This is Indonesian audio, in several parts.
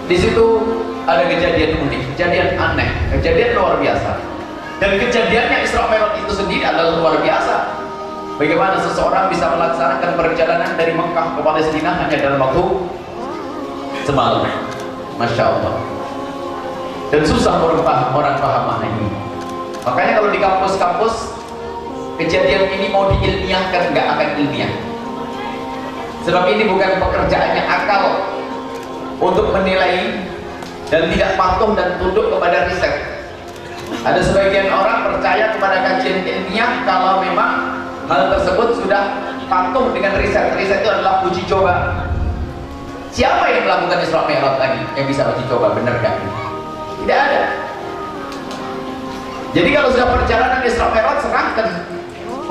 Di situ ada kejadian unik, kejadian aneh, kejadian luar biasa. Dan kejadiannya Isra Mi'raj itu sendiri adalah luar biasa. Bagaimana seseorang bisa melaksanakan perjalanan dari Mekah ke Palestina hanya dalam waktu semalam. Masya Allah. Dan susah orang paham makna ini. Makanya kalau di kampus-kampus kejadian ini mau diilmiahkan, nggak akan ilmiah. Sebab ini bukan pekerjaannya akal untuk menilai dan tidak patuh dan tunduk kepada riset. Ada sebagian orang percaya kepada kajian ilmiah kalau memang hal tersebut sudah patuh dengan riset. Riset itu adalah uji coba. Siapa yang melakukan Isra Mi'raj tadi yang bisa uji coba benar gak? Tidak ada. Jadi kalau sudah perjalanan Isra Mi'raj, serahkan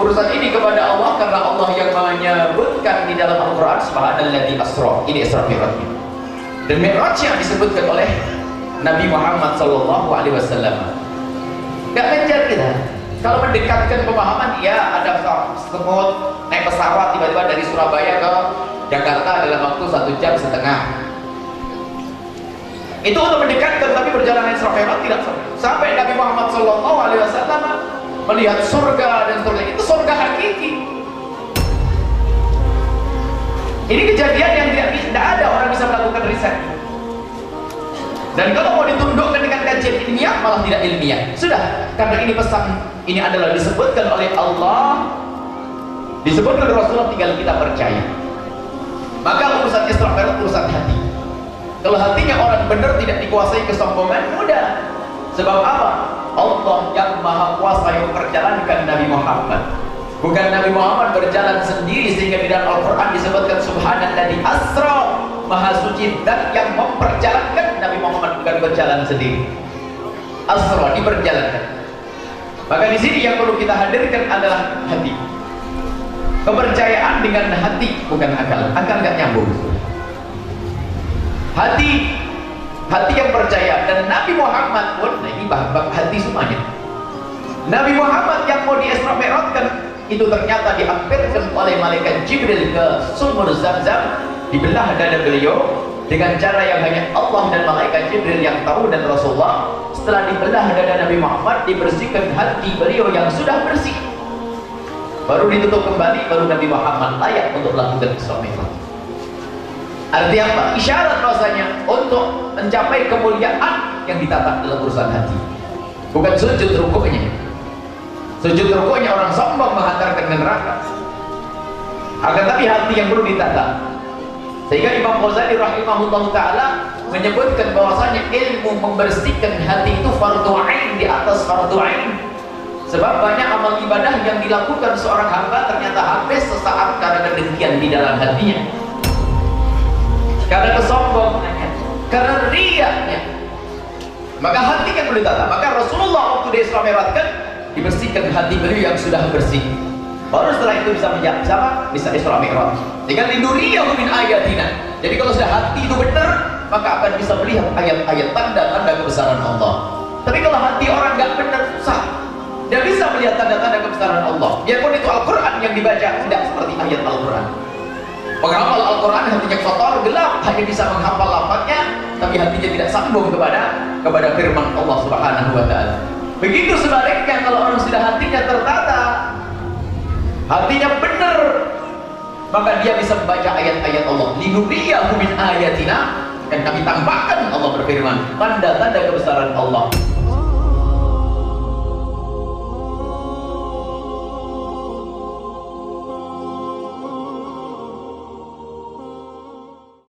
urusan ini kepada Allah, karena Allah yang menyebutkan di dalam Al-Quran Subhanalladzi asra. Ini Isra Mi'raj. Dan Mi'raj yang disebutkan oleh Nabi Muhammad SAW. Gak menjar kita. Kalau mendekatkan pemahaman, ya ada semut naik pesawat tiba-tiba dari Surabaya ke Jakarta dalam waktu 1,5 jam. Itu untuk mendekatkan, tapi perjalanan Isra Mi'raj tidak sampai Nabi Muhammad SAW melihat surga dan seterusnya. Itu surga hakiki. Ini kejadian yang tidak ada orang bisa melakukan riset. Dan kalau mau ditundukkan dengan kajian ilmiah, malah tidak ilmiah. Sudah, karena ini pesan ini adalah disebutkan oleh Allah, disebutkan oleh Rasulullah, tinggal kita percaya. Maka urusan Isra Mi'raj urusan hati. Kalau hatinya orang benar, tidak dikuasai kesombongan, mudah. Sebab apa? Allah yang maha kuasa yang memperjalankan Nabi Muhammad. Bukan Nabi Muhammad berjalan sendiri, sehingga di dalam Al-Quran disebutkan Subhanalladzi asra, maha suci dan yang memperjalankan. Nabi Muhammad bukan berjalan sendiri. Asra, diperjalankan. Maka di sini yang perlu kita hadirkan adalah hati. Kepercayaan dengan hati, bukan akal. Akal gak nyambung. Hati yang percaya. Dan Nabi Muhammad pun, nah ini bab hati semuanya. Nabi Muhammad yang mau di Isra Mi'rajkan itu ternyata dihampirkan oleh malaikat Jibril ke sumur Zam-Zam, dibelah dada beliau dengan cara yang hanya Allah dan malaikat Jibril yang tahu, dan Rasulullah setelah dibelah dada Nabi Muhammad, dibersihkan hati beliau yang sudah bersih, baru ditutup kembali, baru Nabi Muhammad layak untuk melakukan Isra Mi'raj. Artinya apa? Isyarat bahwasanya untuk mencapai kemuliaan yang ditata dalam urusan hati, bukan sujud rukuknya. Sujud rukuknya orang sombong menghantarkan ke neraka. Akan tapi hati yang perlu ditata. Sehingga Imam Ghazali rahimahullah ta'ala menyebutkan bahwasanya ilmu membersihkan hati itu fardu ain di atas fardu ain. Sebab banyak amal ibadah yang dilakukan seorang hamba ternyata habis sesaat karena kedengkian di dalam hatinya, karena kesombongannya, karena riaknya. Maka hati kan perlu ditata. Maka Rasulullah waktu di Isra Mi'raj kan dibersihkan hati beliau yang sudah bersih, baru setelah itu bisa menjawab sama, bisa Isra Mi'raj. Dengan linuriyahu min ayatina. Jadi kalau sudah hati itu benar, maka akan bisa melihat ayat-ayat tanda-tanda kebesaran Allah. Tapi kalau hati orang nggak benar, susah. Dia bisa melihat tanda-tanda kebesaran Allah. Biarpun itu Al-Quran yang dibaca, tidak seperti ayat Al-Quran. Penghafal Al-Quran hatinya kotor, gelap, hanya bisa menghafal lafaznya, tapi hatinya tidak sambung kepada firman Allah Subhanahu wa ta'ala. Begitu sebaliknya, kalau orang sudah hatinya tertata, hatinya benar, maka dia bisa membaca ayat-ayat Allah. Linuriyahu min ayatina, dan kami tampakkan, Allah berfirman, tanda-tanda kebesaran Allah.